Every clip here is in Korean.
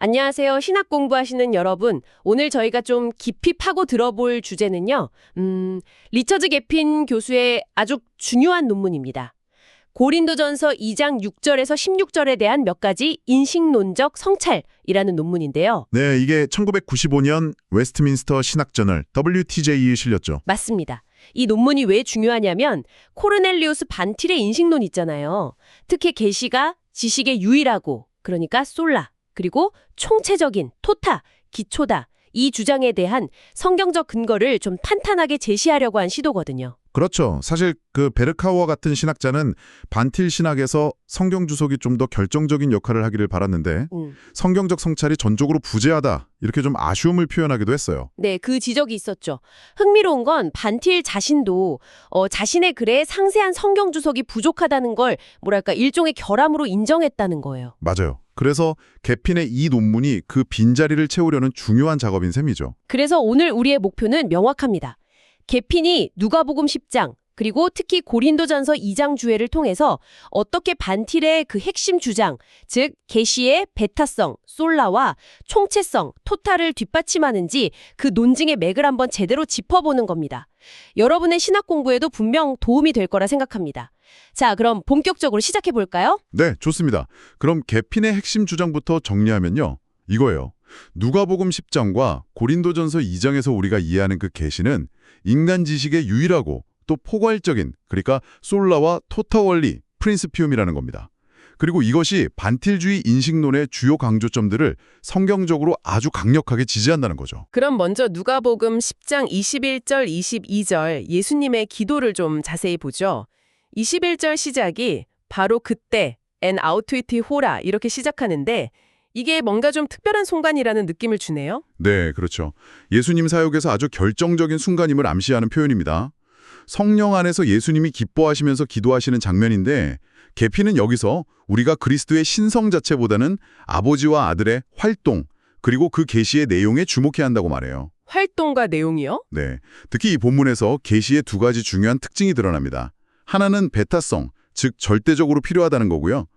안녕하세요. 신학 공부하시는 여러분. 오늘 저희가 좀 깊이 파고 들어볼 주제는요. 리처드 게핀 교수의 아주 중요한 논문입니다. 고린도전서 2장 6절에서 16절에 대한 몇 가지 인식론적 성찰이라는 논문인데요. 네, 이게 1995년 웨스트민스터 신학저널 WTJ에 실렸죠. 맞습니다. 이 논문이 왜 중요하냐면 코르넬리우스 반틸의 인식론 있잖아요. 특히 계시가 지식의 유일하고, 그러니까 솔라, 그리고 총체적인 토타, 기초다. 이 주장에 대한 성경적 근거를 좀 탄탄하게 제시하려고 한 시도거든요. 그렇죠. 사실 그 베르카우어 같은 신학자는 반틸 신학에서 성경 주석이 좀 더 결정적인 역할을 하기를 바랐는데 성경적 성찰이 전적으로 부재하다 이렇게 좀 아쉬움을 표현하기도 했어요. 네, 그 지적이 있었죠. 흥미로운 건 반틸 자신도 자신의 글에 상세한 성경 주석이 부족하다는 걸 뭐랄까 일종의 결함으로 인정했다는 거예요. 맞아요. 그래서 게핀의 이 논문이 그 빈자리를 채우려는 중요한 작업인 셈이죠. 그래서 오늘 우리의 목표는 명확합니다. 게핀이 누가복음 10장 그리고 특히 고린도전서 2장 주회를 통해서 어떻게 반틸의 그 핵심 주장, 즉 계시의 베타성, 솔라와 총체성, 토탈을 뒷받침하는지 그 논증의 맥을 한번 제대로 짚어보는 겁니다. 여러분의 신학 공부에도 분명 도움이 될 거라 생각합니다. 자, 그럼 본격적으로 시작해 볼까요? 네, 좋습니다. 그럼 게핀의 핵심 주장부터 정리하면요. 이거예요. 누가복음 10장과 고린도전서 2장에서 우리가 이해하는 그 계시는 인간 지식의 유일하고 또 포괄적인, 그러니까 솔라와 토타 원리, 프린스피움이라는 겁니다. 그리고 이것이 반틸주의 인식론의 주요 강조점들을 성경적으로 아주 강력하게 지지한다는 거죠. 그럼 먼저 누가복음 10장 21절, 22절 예수님의 기도를 좀 자세히 보죠. 21절 시작이 바로 그때 엔 아우투이티 호라 이렇게 시작하는데 이게 뭔가 좀 특별한 순간이라는 느낌을 주네요. 네, 그렇죠. 예수님 사역에서 아주 결정적인 순간임을 암시하는 표현입니다. 성령 안에서 예수님이 기뻐하시면서 기도하시는 장면인데 게핀은 여기서 우리가 그리스도의 신성 자체보다는 아버지와 아들의 활동, 그리고 그 계시의 내용에 주목해야 한다고 말해요. 활동과 내용이요? 네, 특히 이 본문에서 계시의 두 가지 중요한 특징이 드러납니다. 하나는 베타성, 즉 절대적으로 필요하다는 거고요.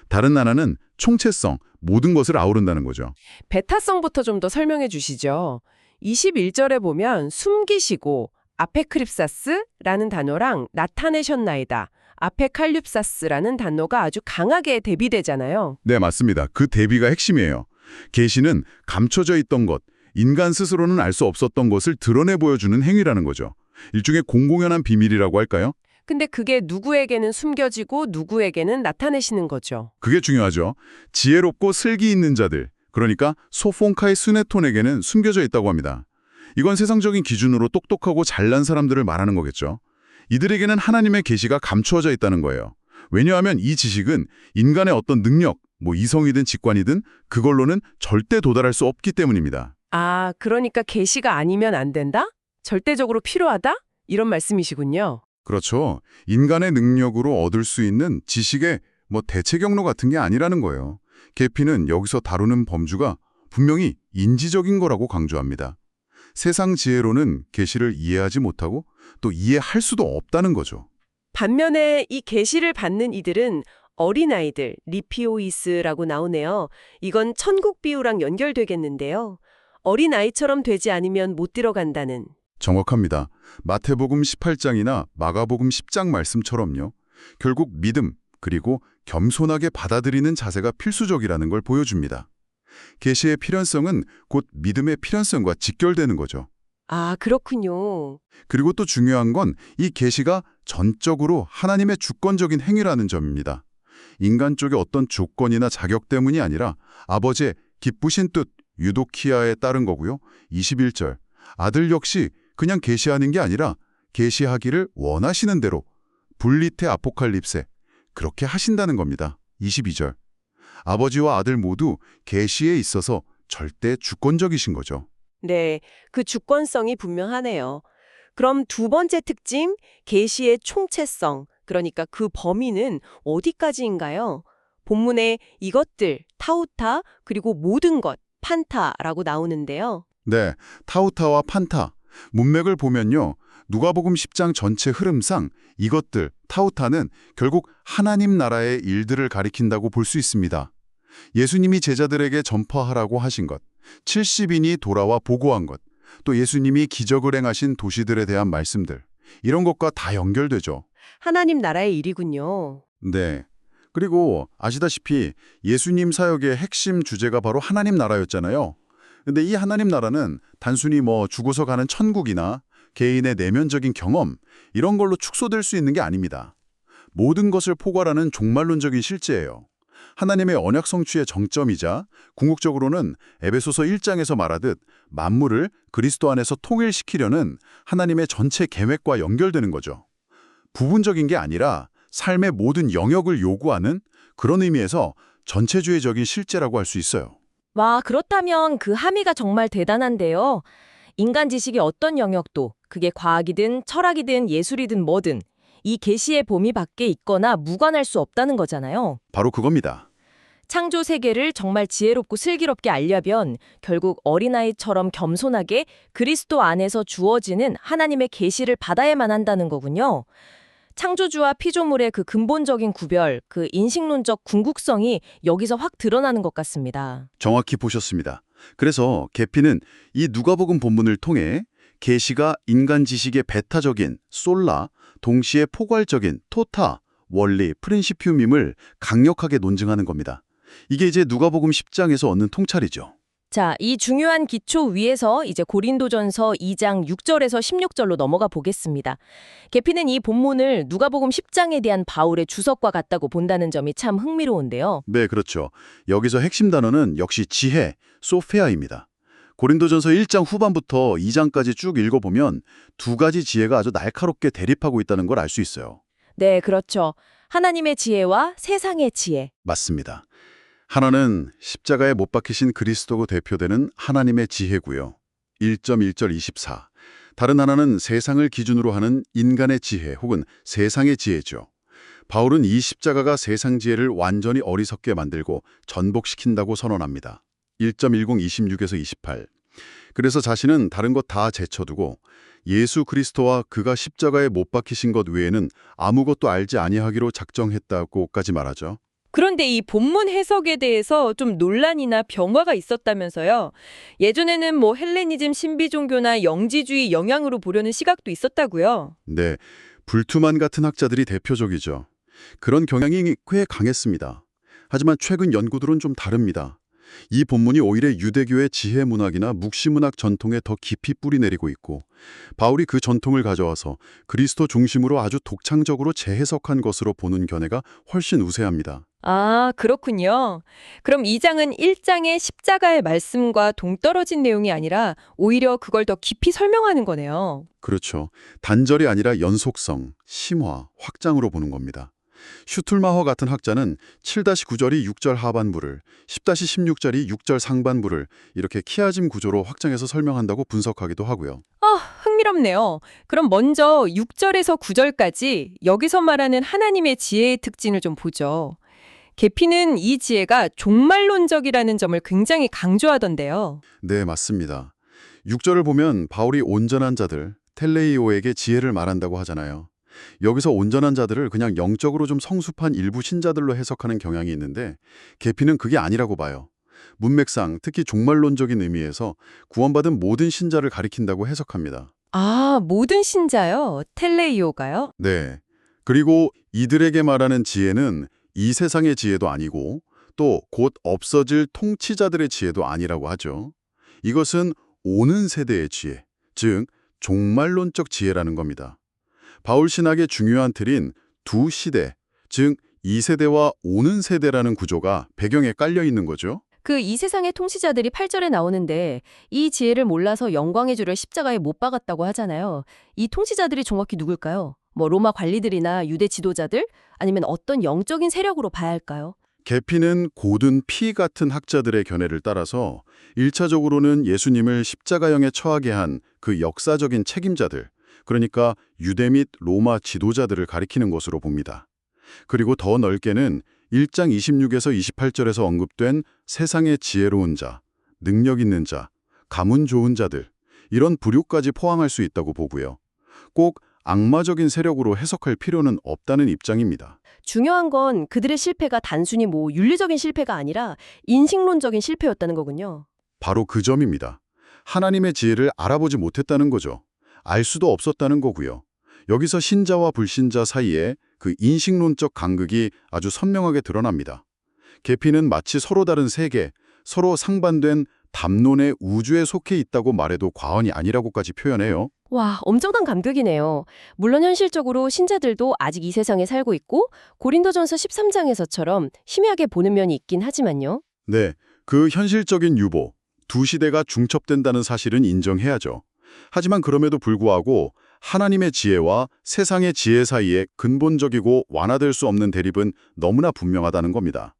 다른 하나는 총체성, 모든 것을 아우른다는 거죠. 베타성부터 좀 더 설명해 주시죠. 21절에 보면 숨기시고 아페크립사스라는 단어랑 나타내셨나이다. 아페칼립사스라는 단어가 아주 강하게 대비되잖아요. 네, 맞습니다. 그 대비가 핵심이에요. 계시는 감춰져 있던 것, 인간 스스로는 알 수 없었던 것을 드러내 보여주는 행위라는 거죠. 일종의 공공연한 비밀이라고 할까요? 근데 그게 누구에게는 숨겨지고 누구에게는 나타내시는 거죠. 그게 중요하죠. 지혜롭고 슬기 있는 자들, 그러니까 소폰카의 스네톤에게는 숨겨져 있다고 합니다. 이건 세상적인 기준으로 똑똑하고 잘난 사람들을 말하는 거겠죠. 이들에게는 하나님의 계시가 감추어져 있다는 거예요. 왜냐하면 이 지식은 인간의 어떤 능력, 이성이든 직관이든 그걸로는 절대 도달할 수 없기 때문입니다. 아, 그러니까 계시가 아니면 안 된다? 절대적으로 필요하다? 이런 말씀이시군요. 그렇죠. 인간의 능력으로 얻을 수 있는 지식의 대체 경로 같은 게 아니라는 거예요. 게핀은 여기서 다루는 범주가 분명히 인지적인 거라고 강조합니다. 세상 지혜로는 계시를 이해하지 못하고 또 이해할 수도 없다는 거죠. 반면에 이 계시를 받는 이들은 어린아이들, 리피오이스라고 나오네요. 이건 천국 비유랑 연결되겠는데요. 어린아이처럼 되지 않으면 못 들어간다는. 정확합니다. 마태복음 18장이나 마가복음 10장 말씀처럼요. 결국 믿음, 그리고 겸손하게 받아들이는 자세가 필수적이라는 걸 보여줍니다. 계시의 필연성은 곧 믿음의 필연성과 직결되는 거죠. 아, 그렇군요. 그리고 또 중요한 건 이 계시가 전적으로 하나님의 주권적인 행위라는 점입니다. 인간 쪽의 어떤 조건이나 자격 때문이 아니라 아버지의 기쁘신 뜻, 유도키아에 따른 거고요. 21절, 아들 역시 그냥 계시하는 게 아니라 계시하기를 원하시는 대로 분리테 아포칼립세, 그렇게 하신다는 겁니다. 22절, 아버지와 아들 모두 계시에 있어서 절대 주권적이신 거죠. 네, 그 주권성이 분명하네요. 그럼 두 번째 특징, 계시의 총체성, 그러니까 그 범위는 어디까지인가요? 본문에 이것들, 타우타, 그리고 모든 것, 판타라고 나오는데요. 네, 타우타와 판타. 문맥을 보면요. 누가복음 10장 전체 흐름상 이것들, 타우타는 결국 하나님 나라의 일들을 가리킨다고 볼 수 있습니다. 예수님이 제자들에게 전파하라고 하신 것, 70인이 돌아와 보고한 것, 또 예수님이 기적을 행하신 도시들에 대한 말씀들, 이런 것과 다 연결되죠. 하나님 나라의 일이군요. 네. 그리고 아시다시피 예수님 사역의 핵심 주제가 바로 하나님 나라였잖아요. 근데 이 하나님 나라는 단순히 죽어서 가는 천국이나 개인의 내면적인 경험, 이런 걸로 축소될 수 있는 게 아닙니다. 모든 것을 포괄하는 종말론적인 실제예요. 하나님의 언약 성취의 정점이자 궁극적으로는 에베소서 1장에서 말하듯 만물을 그리스도 안에서 통일시키려는 하나님의 전체 계획과 연결되는 거죠. 부분적인 게 아니라 삶의 모든 영역을 요구하는 그런 의미에서 전체주의적인 실제라고 할 수 있어요. 와, 그렇다면 그 함의가 정말 대단한데요. 인간 지식의 어떤 영역도, 그게 과학이든 철학이든 예술이든 뭐든 이 계시의 범위 밖에 있거나 무관할 수 없다는 거잖아요. 바로 그겁니다. 창조 세계를 정말 지혜롭고 슬기롭게 알려면 결국 어린아이처럼 겸손하게 그리스도 안에서 주어지는 하나님의 계시를 받아야만 한다는 거군요. 창조주와 피조물의 그 근본적인 구별, 그 인식론적 궁극성이 여기서 확 드러나는 것 같습니다. 정확히 보셨습니다. 그래서 계피는 이 누가복음 본문을 통해 계시가 인간 지식의 배타적인 솔라, 동시에 포괄적인 토타, 원리, 프린시피움임을 강력하게 논증하는 겁니다. 이게 이제 누가복음 10장에서 얻는 통찰이죠. 자, 이 중요한 기초 위에서 이제 고린도전서 2장 6절에서 16절로 넘어가 보겠습니다. 계피는 이 본문을 누가복음 10장에 대한 바울의 주석과 같다고 본다는 점이 참 흥미로운데요. 네, 그렇죠. 여기서 핵심 단어는 역시 지혜, 소페아입니다. 고린도전서 1장 후반부터 2장까지 쭉 읽어보면 두 가지 지혜가 아주 날카롭게 대립하고 있다는 걸 알 수 있어요. 네, 그렇죠. 하나님의 지혜와 세상의 지혜. 맞습니다. 하나는 십자가에 못 박히신 그리스도가 대표되는 하나님의 지혜고요. 1.1절 24. 다른 하나는 세상을 기준으로 하는 인간의 지혜 혹은 세상의 지혜죠. 바울은 이 십자가가 세상 지혜를 완전히 어리석게 만들고 전복시킨다고 선언합니다. 1.10 26에서 28. 그래서 자신은 다른 것 다 제쳐두고 예수 그리스도와 그가 십자가에 못 박히신 것 외에는 아무것도 알지 아니하기로 작정했다고까지 말하죠. 그런데 이 본문 해석에 대해서 좀 논란이나 병화가 있었다면서요. 예전에는 헬레니즘 신비 종교나 영지주의 영향으로 보려는 시각도 있었다고요. 네, 불투만 같은 학자들이 대표적이죠. 그런 경향이 꽤 강했습니다. 하지만 최근 연구들은 좀 다릅니다. 이 본문이 오히려 유대교의 지혜 문학이나 묵시 문학 전통에 더 깊이 뿌리 내리고 있고 바울이 그 전통을 가져와서 그리스도 중심으로 아주 독창적으로 재해석한 것으로 보는 견해가 훨씬 우세합니다. 아, 그렇군요. 그럼 2장은 1장의 십자가의 말씀과 동떨어진 내용이 아니라 오히려 그걸 더 깊이 설명하는 거네요. 그렇죠. 단절이 아니라 연속성, 심화, 확장으로 보는 겁니다. 슈툴마허 같은 학자는 7-9절이 6절 하반부를, 10-16절이 6절 상반부를 이렇게 키아짐 구조로 확장해서 설명한다고 분석하기도 하고요. 흥미롭네요. 그럼 먼저 6절에서 9절까지 여기서 말하는 하나님의 지혜의 특징을 좀 보죠. 계피는 이 지혜가 종말론적이라는 점을 굉장히 강조하던데요. 네, 맞습니다. 6절을 보면 바울이 온전한 자들, 텔레이오에게 지혜를 말한다고 하잖아요. 여기서 온전한 자들을 그냥 영적으로 좀 성숙한 일부 신자들로 해석하는 경향이 있는데 계피는 그게 아니라고 봐요. 문맥상 특히 종말론적인 의미에서 구원받은 모든 신자를 가리킨다고 해석합니다. 아, 모든 신자요? 텔레이오가요? 네. 그리고 이들에게 말하는 지혜는 이 세상의 지혜도 아니고 또 곧 없어질 통치자들의 지혜도 아니라고 하죠. 이것은 오는 세대의 지혜, 즉 종말론적 지혜라는 겁니다. 바울 신학의 중요한 틀인 두 시대, 즉 이 세대와 오는 세대라는 구조가 배경에 깔려 있는 거죠. 그 이 세상의 통치자들이 8절에 나오는데 이 지혜를 몰라서 영광의 주를 십자가에 못 박았다고 하잖아요. 이 통치자들이 정확히 누굴까요? 로마 관리들이나 유대 지도자들? 아니면 어떤 영적인 세력으로 봐야 할까요? 계피는 고든 피 같은 학자들의 견해를 따라서 1차적으로는 예수님을 십자가형에 처하게 한 그 역사적인 책임자들, 그러니까 유대 및 로마 지도자들을 가리키는 것으로 봅니다. 그리고 더 넓게는 1장 26에서 28절에서 언급된 세상의 지혜로운 자, 능력 있는 자, 가문 좋은 자들, 이런 부류까지 포함할 수 있다고 보고요. 꼭 악마적인 세력으로 해석할 필요는 없다는 입장입니다. 중요한 건 그들의 실패가 단순히 윤리적인 실패가 아니라 인식론적인 실패였다는 거군요. 바로 그 점입니다. 하나님의 지혜를 알아보지 못했다는 거죠. 알 수도 없었다는 거고요. 여기서 신자와 불신자 사이에 그 인식론적 간극이 아주 선명하게 드러납니다. 계피는 마치 서로 다른 세계, 서로 상반된 담론의 우주에 속해 있다고 말해도 과언이 아니라고까지 표현해요. 와, 엄청난 감격이네요. 물론 현실적으로 신자들도 아직 이 세상에 살고 있고 고린도전서 13장에서처럼 희미하게 보는 면이 있긴 하지만요. 네, 그 현실적인 유보, 두 시대가 중첩된다는 사실은 인정해야죠. 하지만 그럼에도 불구하고 하나님의 지혜와 세상의 지혜 사이에 근본적이고 완화될 수 없는 대립은 너무나 분명하다는 겁니다.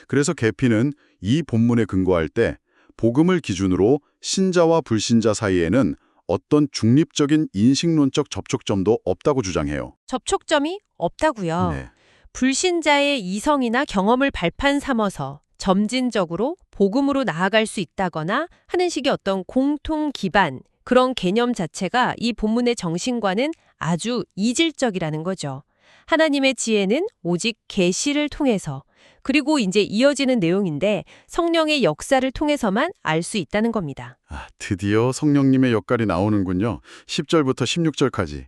그래서 계피는 이 본문에 근거할 때 복음을 기준으로 신자와 불신자 사이에는 어떤 중립적인 인식론적 접촉점도 없다고 주장해요. 접촉점이 없다고요. 네. 불신자의 이성이나 경험을 발판 삼아서 점진적으로 복음으로 나아갈 수 있다거나 하는 식의 어떤 공통 기반, 그런 개념 자체가 이 본문의 정신과는 아주 이질적이라는 거죠. 하나님의 지혜는 오직 계시를 통해서, 그리고 이제 이어지는 내용인데 성령의 역사를 통해서만 알 수 있다는 겁니다. 드디어 성령님의 역할이 나오는군요. 10절부터 16절까지.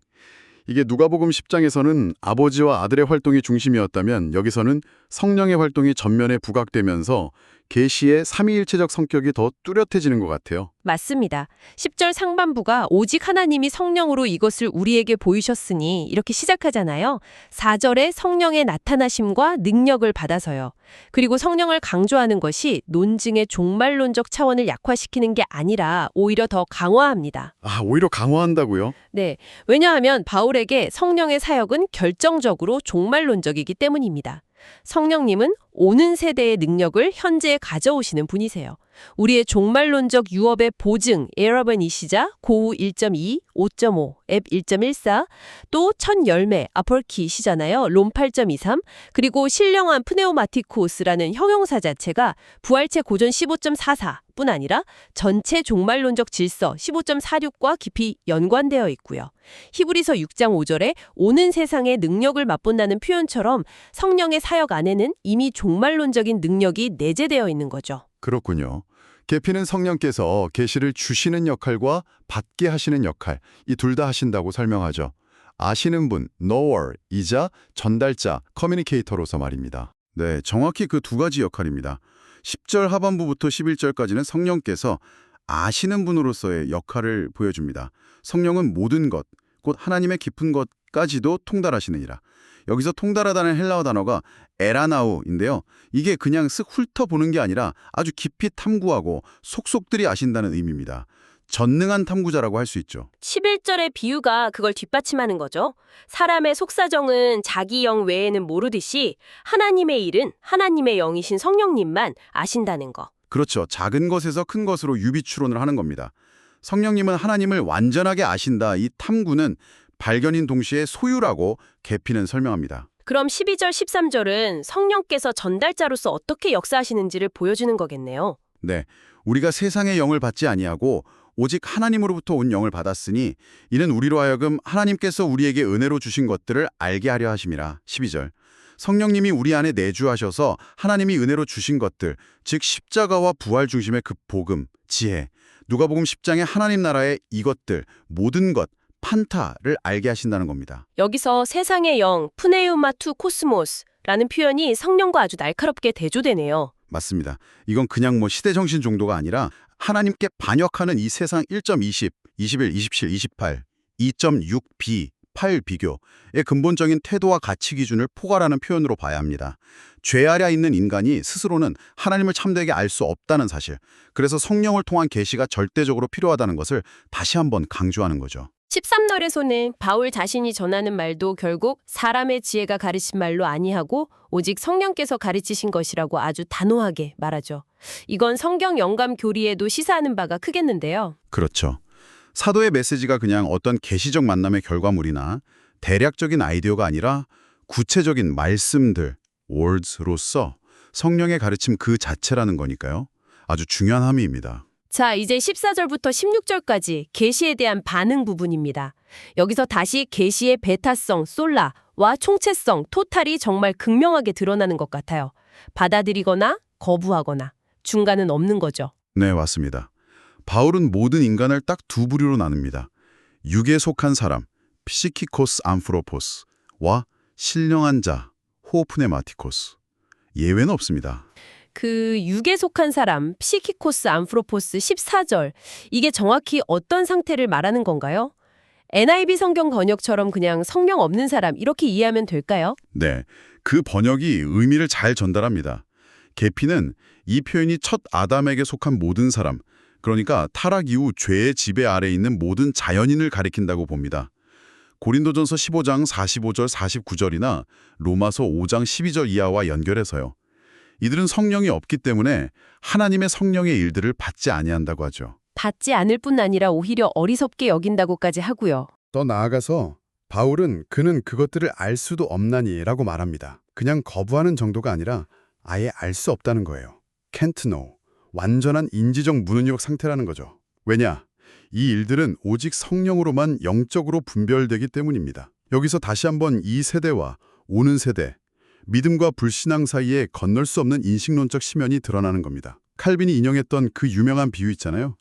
이게 누가복음 10장에서는 아버지와 아들의 활동이 중심이었다면 여기서는 성령의 활동이 전면에 부각되면서 계시의 삼위일체적 성격이 더 뚜렷해지는 것 같아요. 맞습니다. 10절 상반부가 오직 하나님이 성령으로 이것을 우리에게 보이셨으니 이렇게 시작하잖아요. 4절에 성령의 나타나심과 능력을 받아서요. 그리고 성령을 강조하는 것이 논증의 종말론적 차원을 약화시키는 게 아니라 오히려 더 강화합니다. 오히려 강화한다고요? 네, 왜냐하면 바울에게 성령의 사역은 결정적으로 종말론적이기 때문입니다. 성령님은 오는 세대의 능력을 현재에 가져오시는 분이세요. 우리의 종말론적 유업의 보증, 에러번이시자 고우 1.2, 5.5, 앱 1.14, 또 첫 열매, 아펄키시잖아요. 롬 8.23, 그리고 신령한 프네오마티코스라는 형용사 자체가 부활체 고전 15.44 뿐 아니라 전체 종말론적 질서 15.46과 깊이 연관되어 있고요. 히브리서 6장 5절에 오는 세상의 능력을 맛본다는 표현처럼 성령의 사역 안에는 이미 종말론적인 능력이 내재되어 있는 거죠. 그렇군요. 계피는 성령께서 계시를 주시는 역할과 받게 하시는 역할, 이 둘 다 하신다고 설명하죠. 아시는 분, knower이자 전달자, 커뮤니케이터로서 말입니다. 네, 정확히 그 두 가지 역할입니다. 10절 하반부부터 11절까지는 성령께서 아시는 분으로서의 역할을 보여줍니다. 성령은 모든 것, 곧 하나님의 깊은 것까지도 통달하시느니라. 여기서 통달하다는 헬라어 단어가 에라나우인데요. 이게 그냥 쓱 훑어보는 게 아니라 아주 깊이 탐구하고 속속들이 아신다는 의미입니다. 전능한 탐구자라고 할 수 있죠. 11절의 비유가 그걸 뒷받침하는 거죠. 사람의 속사정은 자기 영 외에는 모르듯이 하나님의 일은 하나님의 영이신 성령님만 아신다는 거. 그렇죠. 작은 것에서 큰 것으로 유비추론을 하는 겁니다. 성령님은 하나님을 완전하게 아신다. 이 탐구는 발견인 동시에 소유라고 계피는 설명합니다. 그럼 12절, 13절은 성령께서 전달자로서 어떻게 역사하시는지를 보여주는 거겠네요. 네, 우리가 세상의 영을 받지 아니하고 오직 하나님으로부터 온 영을 받았으니 이는 우리로 하여금 하나님께서 우리에게 은혜로 주신 것들을 알게 하려 하심이라. 12절. 성령님이 우리 안에 내주하셔서 하나님이 은혜로 주신 것들, 즉 십자가와 부활 중심의 그 복음, 지혜, 누가복음 10장의 하나님 나라의 이것들, 모든 것, 판타를 알게 하신다는 겁니다. 여기서 세상의 영, 푸네우마투 코스모스라는 표현이 성령과 아주 날카롭게 대조되네요. 맞습니다. 이건 그냥 시대정신 정도가 아니라 하나님께 반역하는 이 세상 1.20, 21, 27, 28, 2.6b, 8 비교의 근본적인 태도와 가치 기준을 포괄하는 표현으로 봐야 합니다. 죄 아래 있는 인간이 스스로는 하나님을 참되게 알 수 없다는 사실, 그래서 성령을 통한 계시가 절대적으로 필요하다는 것을 다시 한번 강조하는 거죠. 13절에서는 바울 자신이 전하는 말도 결국 사람의 지혜가 가르친 말로 아니하고 오직 성령께서 가르치신 것이라고 아주 단호하게 말하죠. 이건 성경 영감 교리에도 시사하는 바가 크겠는데요. 그렇죠. 사도의 메시지가 그냥 어떤 계시적 만남의 결과물이나 대략적인 아이디어가 아니라 구체적인 말씀들, words로서 성령의 가르침 그 자체라는 거니까요. 아주 중요한 함의입니다. 자, 이제 14절부터 16절까지 계시에 대한 반응 부분입니다. 여기서 다시 계시의 베타성, 솔라, 와 총체성, 토탈이 정말 극명하게 드러나는 것 같아요. 받아들이거나 거부하거나 중간은 없는 거죠. 네, 맞습니다. 바울은 모든 인간을 딱 두 부류로 나눕니다. 육에 속한 사람, 피시키코스 암프로포스와 신령한 자, 호프네마티코스. 예외는 없습니다. 그 육에 속한 사람, 피시키코스 암프로포스 14절. 이게 정확히 어떤 상태를 말하는 건가요? NIV 성경 번역처럼 그냥 성령 없는 사람 이렇게 이해하면 될까요? 네, 그 번역이 의미를 잘 전달합니다. 계피는 이 표현이 첫 아담에게 속한 모든 사람, 그러니까 타락 이후 죄의 지배 아래 있는 모든 자연인을 가리킨다고 봅니다. 고린도전서 15장 45절 49절이나 로마서 5장 12절 이하와 연결해서요. 이들은 성령이 없기 때문에 하나님의 성령의 일들을 받지 아니한다고 하죠. 받지 않을 뿐 아니라 오히려 어리석게 여긴다고까지 하고요. 더 나아가서 바울은 그는 그것들을 알 수도 없나니라고 말합니다. 그냥 거부하는 정도가 아니라 아예 알 수 없다는 거예요. can't know. 완전한 인지적 무능력 상태라는 거죠. 왜냐? 이 일들은 오직 성령으로만 영적으로 분별되기 때문입니다. 여기서 다시 한번 이 세대와 오는 세대, 믿음과 불신앙 사이에 건널 수 없는 인식론적 심연이 드러나는 겁니다. 칼빈이 인용했던 그 유명한 비유 있잖아요.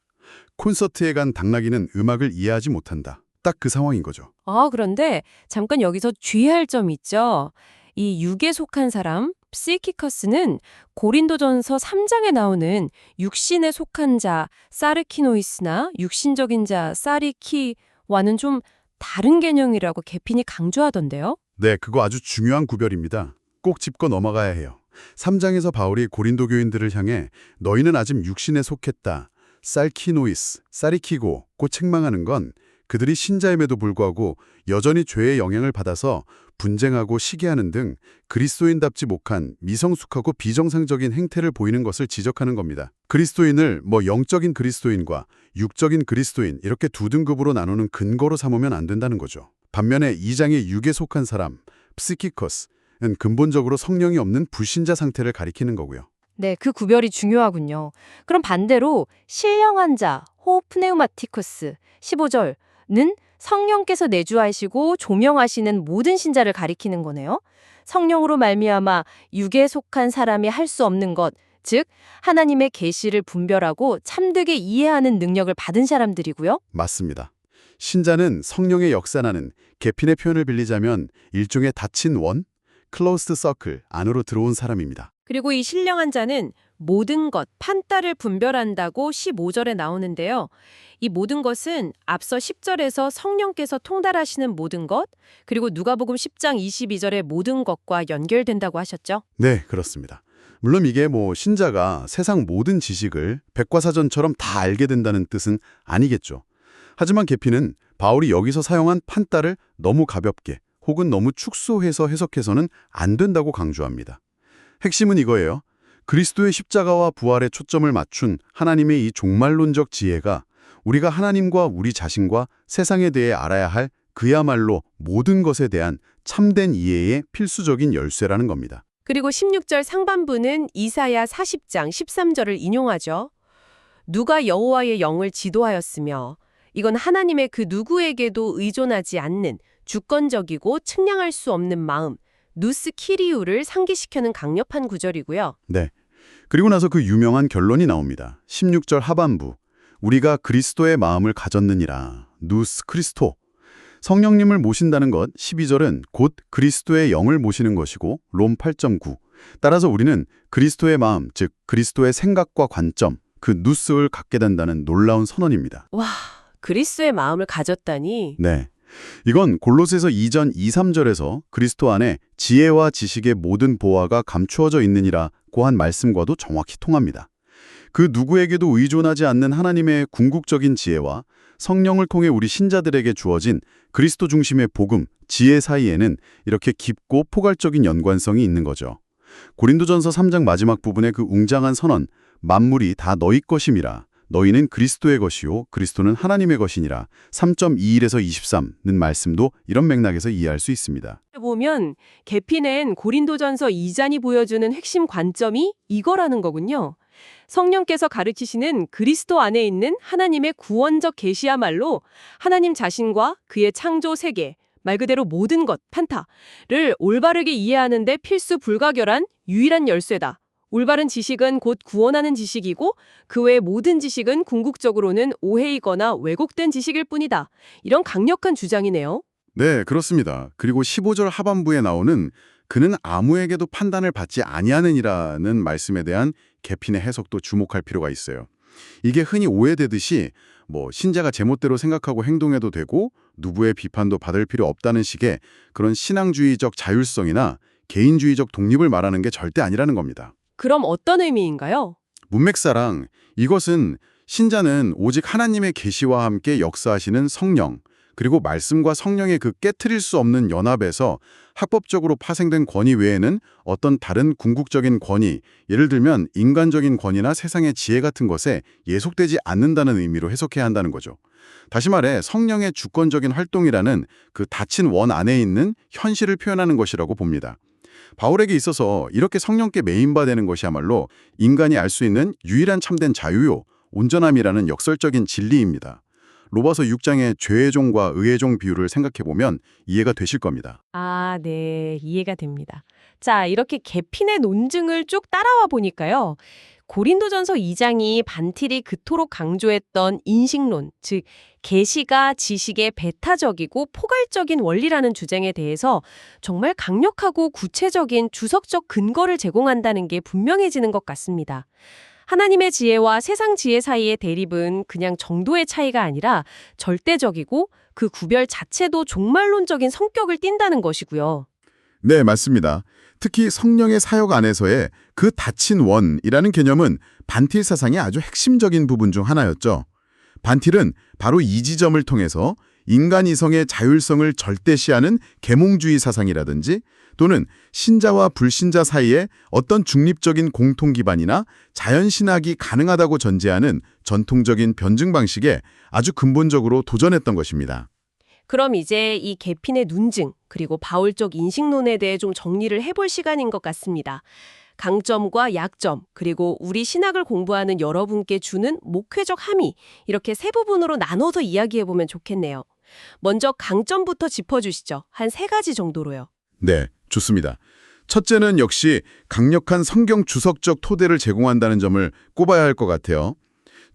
콘서트에 간 당나귀는 음악을 이해하지 못한다. 딱 그 상황인 거죠. 그런데 잠깐 여기서 주의할 점이 있죠. 이 육에 속한 사람, psichikos는 고린도전서 3장에 나오는 육신에 속한 자, 사르키노이스나 육신적인 자, 사리키와는 좀 다른 개념이라고 계핀이 강조하던데요. 네, 그거 아주 중요한 구별입니다. 꼭 짚고 넘어가야 해요. 3장에서 바울이 고린도 교인들을 향해 너희는 아직 육신에 속했다. 살키노이스, 사리키고 고 책망하는 건 그들이 신자임에도 불구하고 여전히 죄의 영향을 받아서 분쟁하고 시기하는 등 그리스도인답지 못한 미성숙하고 비정상적인 행태를 보이는 것을 지적하는 겁니다. 그리스도인을 영적인 그리스도인과 육적인 그리스도인 이렇게 두 등급으로 나누는 근거로 삼으면 안 된다는 거죠. 반면에 2장의 육에 속한 사람, psichikos는 근본적으로 성령이 없는 불신자 상태를 가리키는 거고요. 네, 그 구별이 중요하군요. 그럼 반대로 신령한 자, 호프네우마티코스 15절는 성령께서 내주하시고 조명하시는 모든 신자를 가리키는 거네요. 성령으로 말미암아 육에 속한 사람이 할 수 없는 것, 즉 하나님의 계시를 분별하고 참되게 이해하는 능력을 받은 사람들이고요. 맞습니다. 신자는 성령의 역사나는 계핀의 표현을 빌리자면 일종의 닫힌 원, closed circle 안으로 들어온 사람입니다. 그리고 이 신령한 자는 모든 것, 판따를 분별한다고 15절에 나오는데요. 이 모든 것은 앞서 10절에서 성령께서 통달하시는 모든 것, 그리고 누가복음 10장 22절의 모든 것과 연결된다고 하셨죠. 네, 그렇습니다. 물론 이게 신자가 세상 모든 지식을 백과사전처럼 다 알게 된다는 뜻은 아니겠죠. 하지만 계피는 바울이 여기서 사용한 판따를 너무 가볍게 혹은 너무 축소해서 해석해서는 안 된다고 강조합니다. 핵심은 이거예요. 그리스도의 십자가와 부활에 초점을 맞춘 하나님의 이 종말론적 지혜가 우리가 하나님과 우리 자신과 세상에 대해 알아야 할 그야말로 모든 것에 대한 참된 이해의 필수적인 열쇠라는 겁니다. 그리고 16절 상반부는 이사야 40장 13절을 인용하죠. 누가 여호와의 영을 지도하였으며 이건 하나님의 그 누구에게도 의존하지 않는 주권적이고 측량할 수 없는 마음, 누스 키리우를 상기시켜는 강력한 구절이고요. 네. 그리고 나서 그 유명한 결론이 나옵니다. 16절 하반부. 우리가 그리스도의 마음을 가졌느니라. 누스 크리스토. 성령님을 모신다는 것 12절은 곧 그리스도의 영을 모시는 것이고 롬 8.9. 따라서 우리는 그리스도의 마음, 즉 그리스도의 생각과 관점, 그 누스를 갖게 된다는 놀라운 선언입니다. 와, 그리스도의 마음을 가졌다니. 네. 이건 골로새서 2장 2, 3절에서 그리스도 안에 지혜와 지식의 모든 보화가 감추어져 있느니라고 한 말씀과도 정확히 통합니다. 그 누구에게도 의존하지 않는 하나님의 궁극적인 지혜와 성령을 통해 우리 신자들에게 주어진 그리스도 중심의 복음, 지혜 사이에는 이렇게 깊고 포괄적인 연관성이 있는 거죠. 고린도전서 3장 마지막 부분의 그 웅장한 선언, 만물이 다 너희 것임이라. 너희는 그리스도의 것이요 그리스도는 하나님의 것이니라. 3.21에서 23는 말씀도 이런 맥락에서 이해할 수 있습니다. 보면 계피는 고린도전서 2장이 보여주는 핵심 관점이 이거라는 거군요. 성령께서 가르치시는 그리스도 안에 있는 하나님의 구원적 계시야말로 하나님 자신과 그의 창조 세계, 말 그대로 모든 것, 판타를 올바르게 이해하는데 필수 불가결한 유일한 열쇠다. 올바른 지식은 곧 구원하는 지식이고 그 외의 모든 지식은 궁극적으로는 오해이거나 왜곡된 지식일 뿐이다. 이런 강력한 주장이네요. 네, 그렇습니다. 그리고 15절 하반부에 나오는 그는 아무에게도 판단을 받지 아니하느니라는 말씀에 대한 개핀의 해석도 주목할 필요가 있어요. 이게 흔히 오해되듯이 신자가 제멋대로 생각하고 행동해도 되고 누구의 비판도 받을 필요 없다는 식의 그런 신앙주의적 자율성이나 개인주의적 독립을 말하는 게 절대 아니라는 겁니다. 그럼 어떤 의미인가요? 문맥사랑 이것은 신자는 오직 하나님의 계시와 함께 역사하시는 성령, 그리고 말씀과 성령의 그 깨트릴 수 없는 연합에서 합법적으로 파생된 권위 외에는 어떤 다른 궁극적인 권위, 예를 들면 인간적인 권위나 세상의 지혜 같은 것에 예속되지 않는다는 의미로 해석해야 한다는 거죠. 다시 말해 성령의 주권적인 활동이라는 그 닫힌 원 안에 있는 현실을 표현하는 것이라고 봅니다. 바울에게 있어서 이렇게 성령께 메인바되는 것이야말로 인간이 알 수 있는 유일한 참된 자유요, 온전함이라는 역설적인 진리입니다. 로마서 6장의 죄의 종과 의의 종 비유를 생각해보면 이해가 되실 겁니다. 아, 네. 이해가 됩니다. 자, 이렇게 개핀의 논증을 쭉 따라와 보니까요. 고린도전서 2장이 반틸이 그토록 강조했던 인식론, 즉 계시가 지식의 배타적이고 포괄적인 원리라는 주장에 대해서 정말 강력하고 구체적인 주석적 근거를 제공한다는 게 분명해지는 것 같습니다. 하나님의 지혜와 세상 지혜 사이의 대립은 그냥 정도의 차이가 아니라 절대적이고 그 구별 자체도 종말론적인 성격을 띈다는 것이고요. 네, 맞습니다. 특히 성령의 사역 안에서의 그 닫힌 원이라는 개념은 반틸 사상의 아주 핵심적인 부분 중 하나였죠. 반틸은 바로 이 지점을 통해서 인간 이성의 자율성을 절대시하는 계몽주의 사상이라든지 또는 신자와 불신자 사이에 어떤 중립적인 공통 기반이나 자연신학이 가능하다고 전제하는 전통적인 변증 방식에 아주 근본적으로 도전했던 것입니다. 그럼 이제 이 개핀의 논증, 그리고 바울적 인식론에 대해 좀 정리를 해볼 시간인 것 같습니다. 강점과 약점, 그리고 우리 신학을 공부하는 여러분께 주는 목회적 함의, 이렇게 세 부분으로 나눠서 이야기해보면 좋겠네요. 먼저 강점부터 짚어주시죠. 한 3가지 정도로요. 네, 좋습니다. 첫째는 역시 강력한 성경 주석적 토대를 제공한다는 점을 꼽아야 할 것 같아요.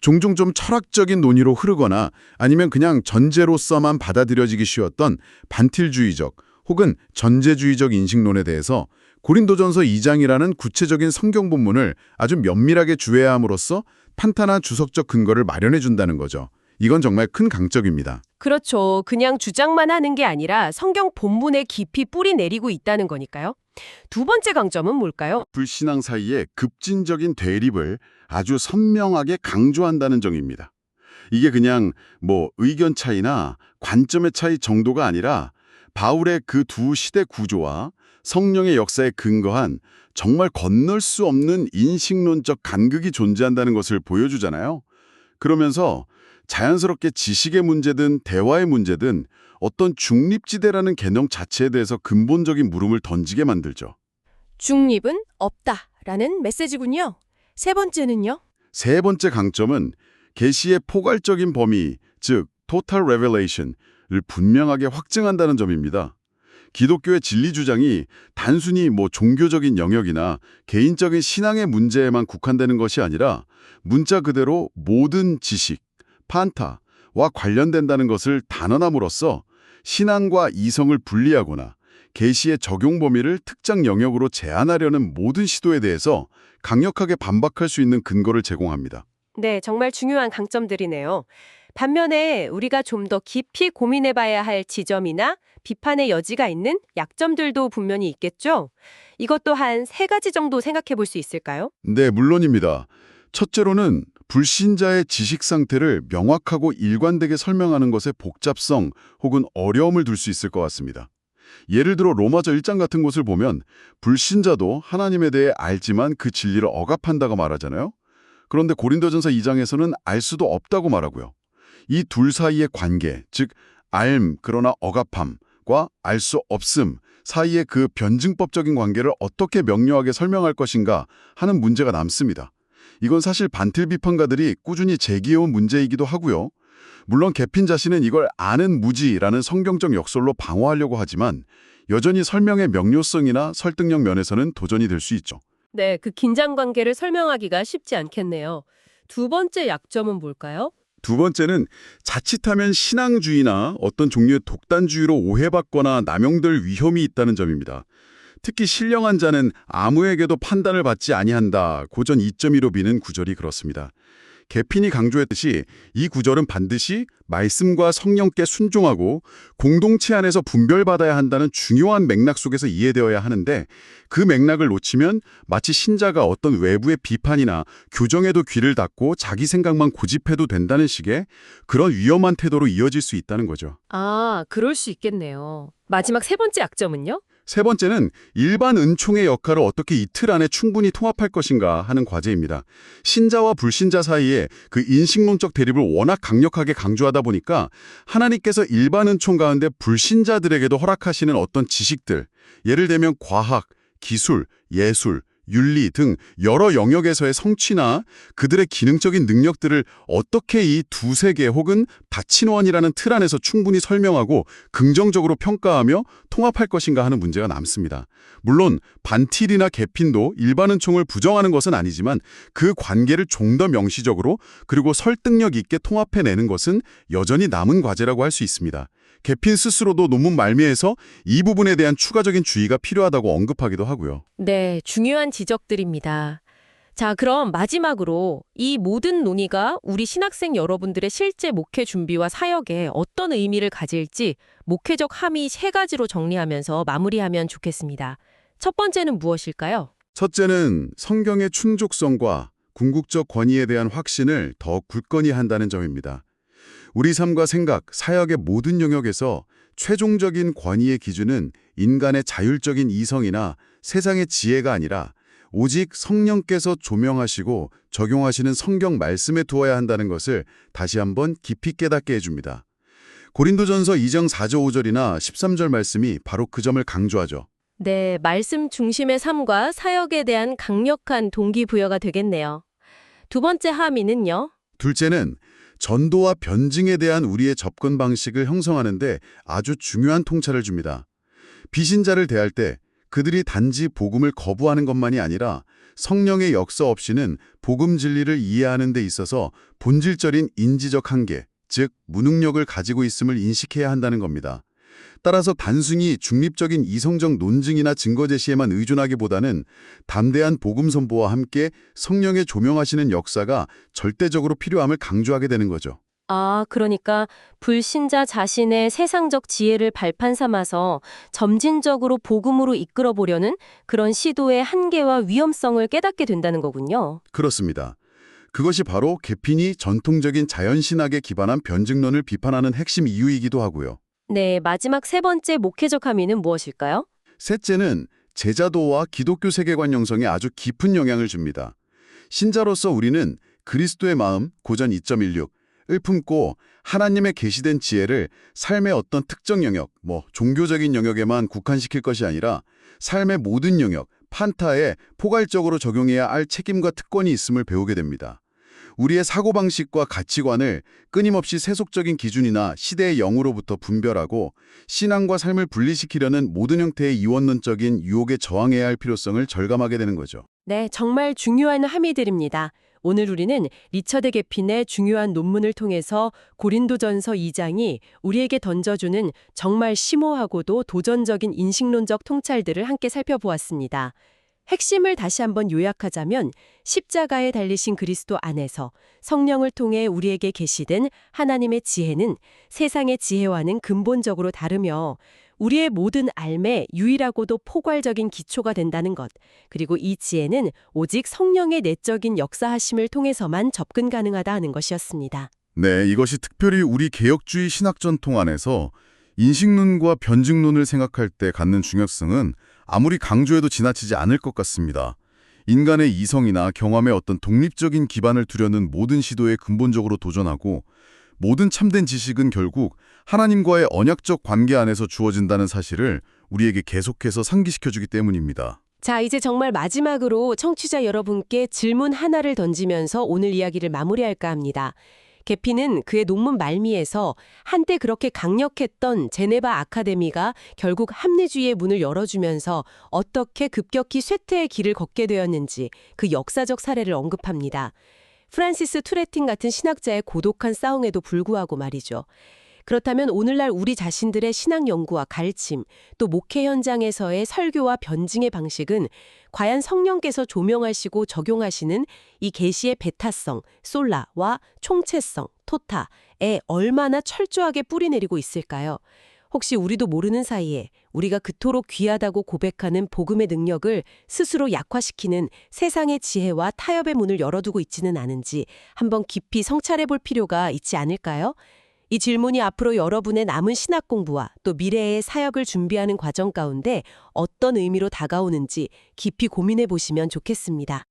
종종 좀 철학적인 논의로 흐르거나 아니면 그냥 전제로서만 받아들여지기 쉬웠던 반틸주의적 혹은 전제주의적 인식론에 대해서 고린도전서 2장이라는 구체적인 성경 본문을 아주 면밀하게 주해야 함으로써 판타나 주석적 근거를 마련해 준다는 거죠. 이건 정말 큰 강점입니다. 그렇죠. 그냥 주장만 하는 게 아니라 성경 본문에 깊이 뿌리 내리고 있다는 거니까요. 두 번째 강점은 뭘까요? 불신앙 사이의 급진적인 대립을 아주 선명하게 강조한다는 점입니다. 이게 그냥 의견 차이나 관점의 차이 정도가 아니라 바울의 그 두 시대 구조와 성령의 역사에 근거한 정말 건널 수 없는 인식론적 간극이 존재한다는 것을 보여주잖아요. 그러면서 자연스럽게 지식의 문제든 대화의 문제든 어떤 중립지대라는 개념 자체에 대해서 근본적인 물음을 던지게 만들죠. 중립은 없다라는 메시지군요. 세 번째는요? 세 번째 강점은 계시의 포괄적인 범위, 즉 total revelation을 분명하게 확증한다는 점입니다. 기독교의 진리 주장이 단순히 종교적인 영역이나 개인적인 신앙의 문제에만 국한되는 것이 아니라 문자 그대로 모든 지식, 판타와 관련된다는 것을 단언함으로써 신앙과 이성을 분리하거나 계시의 적용 범위를 특정 영역으로 제한하려는 모든 시도에 대해서 강력하게 반박할 수 있는 근거를 제공합니다. 네, 정말 중요한 강점들이네요. 반면에 우리가 좀 더 깊이 고민해봐야 할 지점이나 비판의 여지가 있는 약점들도 분명히 있겠죠? 이것도 한 3가지 정도 생각해 볼 수 있을까요? 네, 물론입니다. 첫째로는 불신자의 지식 상태를 명확하고 일관되게 설명하는 것에 복잡성 혹은 어려움을 둘 수 있을 것 같습니다. 예를 들어 로마서 1장 같은 곳을 보면 불신자도 하나님에 대해 알지만 그 진리를 억압한다고 말하잖아요. 그런데 고린도전서 2장에서는 알 수도 없다고 말하고요. 이 둘 사이의 관계, 즉 그러나 억압함과 알 수 없음 사이의 그 변증법적인 관계를 어떻게 명료하게 설명할 것인가 하는 문제가 남습니다. 이건 사실 반틸 비판가들이 꾸준히 제기해온 문제이기도 하고요. 물론 개핀 자신은 이걸 아는 무지라는 성경적 역설로 방어하려고 하지만 여전히 설명의 명료성이나 설득력 면에서는 도전이 될 수 있죠. 네, 그 긴장 관계를 설명하기가 쉽지 않겠네요. 두 번째 약점은 뭘까요? 두 번째는 자칫하면 신앙주의나 어떤 종류의 독단주의로 오해받거나 남용될 위험이 있다는 점입니다. 특히 신령한 자는 아무에게도 판단을 받지 아니한다. 고전 2.15 비는 구절이 그렇습니다. 개핀이 강조했듯이 이 구절은 반드시 말씀과 성령께 순종하고 공동체 안에서 분별받아야 한다는 중요한 맥락 속에서 이해되어야 하는데 그 맥락을 놓치면 마치 신자가 어떤 외부의 비판이나 교정에도 귀를 닫고 자기 생각만 고집해도 된다는 식의 그런 위험한 태도로 이어질 수 있다는 거죠. 아, 그럴 수 있겠네요. 마지막 세 번째 약점은요? 세 번째는 일반 은총의 역할을 어떻게 이틀 안에 충분히 통합할 것인가 하는 과제입니다. 신자와 불신자 사이에 그 인식론적 대립을 워낙 강력하게 강조하다 보니까 하나님께서 일반 은총 가운데 불신자들에게도 허락하시는 어떤 지식들, 예를 들면 과학, 기술, 예술, 윤리 등 여러 영역에서의 성취나 그들의 기능적인 능력들을 어떻게 이 두세 개 혹은 다친원이라는 틀 안에서 충분히 설명하고 긍정적으로 평가하며 통합할 것인가 하는 문제가 남습니다. 물론 반틸이나 개핀도 일반 은총을 부정하는 것은 아니지만 그 관계를 좀 더 명시적으로 그리고 설득력 있게 통합해내는 것은 여전히 남은 과제라고 할 수 있습니다. 개핀 스스로도 논문 말미에서 이 부분에 대한 추가적인 주의가 필요하다고 언급하기도 하고요. 네, 중요한 지적들입니다. 자, 그럼 마지막으로 이 모든 논의가 우리 신학생 여러분들의 실제 목회 준비와 사역에 어떤 의미를 가질지 목회적 함의 세 가지로 정리하면서 마무리하면 좋겠습니다. 첫 번째는 무엇일까요? 첫째는 성경의 충족성과 궁극적 권위에 대한 확신을 더 굳건히 한다는 점입니다. 우리 삶과 생각, 사역의 모든 영역에서 최종적인 권위의 기준은 인간의 자율적인 이성이나 세상의 지혜가 아니라 오직 성령께서 조명하시고 적용하시는 성경 말씀에 두어야 한다는 것을 다시 한번 깊이 깨닫게 해줍니다. 고린도전서 2장 4절 5절이나 13절 말씀이 바로 그 점을 강조하죠. 네, 말씀 중심의 삶과 사역에 대한 강력한 동기부여가 되겠네요. 두 번째 함의는요? 둘째는 전도와 변증에 대한 우리의 접근 방식을 형성하는데 아주 중요한 통찰을 줍니다. 비신자를 대할 때 그들이 단지 복음을 거부하는 것만이 아니라 성령의 역사 없이는 복음 진리를 이해하는 데 있어서 본질적인 인지적 한계, 즉 무능력을 가지고 있음을 인식해야 한다는 겁니다. 따라서 단순히 중립적인 이성적 논증이나 증거 제시에만 의존하기보다는 담대한 복음 선포와 함께 성령의 조명하시는 역사가 절대적으로 필요함을 강조하게 되는 거죠. 아, 그러니까 불신자 자신의 세상적 지혜를 발판 삼아서 점진적으로 복음으로 이끌어 보려는 그런 시도의 한계와 위험성을 깨닫게 된다는 거군요. 그렇습니다. 그것이 바로 개핀이 전통적인 자연신학에 기반한 변증론을 비판하는 핵심 이유이기도 하고요. 네, 마지막 세 번째 목회적 함의는 무엇일까요? 셋째는 제자도와 기독교 세계관 형성에 아주 깊은 영향을 줍니다. 신자로서 우리는 그리스도의 마음, 고전 2.16을 품고 하나님의 계시된 지혜를 삶의 어떤 특정 영역, 종교적인 영역에만 국한시킬 것이 아니라 삶의 모든 영역, 판타에 포괄적으로 적용해야 할 책임과 특권이 있음을 배우게 됩니다. 우리의 사고방식과 가치관을 끊임없이 세속적인 기준이나 시대의 영으로부터 분별하고 신앙과 삶을 분리시키려는 모든 형태의 이원론적인 유혹에 저항해야 할 필요성을 절감하게 되는 거죠. 네, 정말 중요한 함의들입니다. 오늘 우리는 리처드 개핀의 중요한 논문을 통해서 고린도전서 2장이 우리에게 던져주는 정말 심오하고도 도전적인 인식론적 통찰들을 함께 살펴보았습니다. 핵심을 다시 한번 요약하자면 십자가에 달리신 그리스도 안에서 성령을 통해 우리에게 계시된 하나님의 지혜는 세상의 지혜와는 근본적으로 다르며 우리의 모든 삶의 유일하고도 포괄적인 기초가 된다는 것, 그리고 이 지혜는 오직 성령의 내적인 역사하심을 통해서만 접근 가능하다 하는 것이었습니다. 네, 이것이 특별히 우리 개혁주의 신학 전통 안에서 인식론과 변증론을 생각할 때 갖는 중요성은 아무리 강조해도 지나치지 않을 것 같습니다. 인간의 이성이나 경험에 어떤 독립적인 기반을 두려는 모든 시도에 근본적으로 도전하고 모든 참된 지식은 결국 하나님과의 언약적 관계 안에서 주어진다는 사실을 우리에게 계속해서 상기시켜주기 때문입니다. 자, 이제 정말 마지막으로 청취자 여러분께 질문 하나를 던지면서 오늘 이야기를 마무리할까 합니다. 계피는 그의 논문 말미에서 한때 그렇게 강력했던 제네바 아카데미가 결국 합리주의의 문을 열어주면서 어떻게 급격히 쇠퇴의 길을 걷게 되었는지 그 역사적 사례를 언급합니다. 프란시스 투레틴 같은 신학자의 고독한 싸움에도 불구하고 말이죠. 그렇다면 오늘날 우리 자신들의 신학 연구와 가르침, 또 목회 현장에서의 설교와 변증의 방식은 과연 성령께서 조명하시고 적용하시는 이 계시의 베타성, 솔라와 총체성, 토타에 얼마나 철저하게 뿌리내리고 있을까요? 혹시 우리도 모르는 사이에 우리가 그토록 귀하다고 고백하는 복음의 능력을 스스로 약화시키는 세상의 지혜와 타협의 문을 열어두고 있지는 않은지 한번 깊이 성찰해 볼 필요가 있지 않을까요? 이 질문이 앞으로 여러분의 남은 신학 공부와 또 미래의 사역을 준비하는 과정 가운데 어떤 의미로 다가오는지 깊이 고민해 보시면 좋겠습니다.